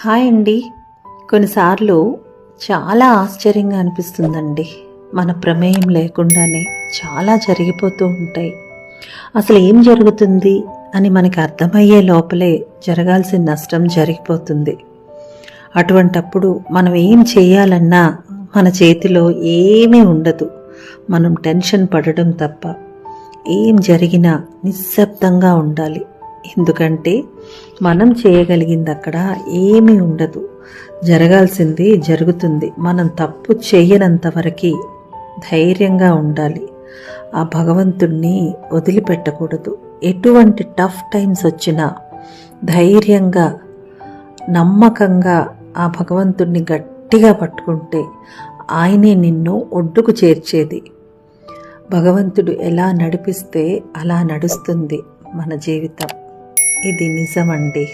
Hi అండి. కొన్నిసార్లు చాలా ఆశ్చర్యంగా అనిపిస్తుందండి. మన ప్రమేయం లేకుండానే చాలా జరిగిపోతూ ఉంటాయి. అసలు ఏం జరుగుతుంది అని మనకి అర్థమయ్యే లోపలే జరగాల్సిన నష్టం జరిగిపోతుంది. అటువంటప్పుడు మనం ఏం చేయాలన్నా మన చేతిలో ఏమీ ఉండదు. మనం టెన్షన్ పడడం తప్ప. ఏం జరిగినా నిశ్శబ్దంగా ఉండాలి. ఎందుకంటే మనం చేయగలిగింది అక్కడ ఏమీ ఉండదు. జరగాల్సింది జరుగుతుంది. మనం తప్పు చేయనంత వరకు ధైర్యంగా ఉండాలి. ఆ భగవంతుణ్ణి వదిలిపెట్టకూడదు. ఎటువంటి టఫ్ టైమ్స్ వచ్చినా ధైర్యంగా నమ్మకంగా ఆ భగవంతుణ్ణి గట్టిగా పట్టుకుంటే ఆయనే నిన్ను ఒడ్డుకు చేర్చేది. భగవంతుడు ఎలా నడిపిస్తే అలా నడుస్తుంది మన జీవితం. ఇది నిజమండి.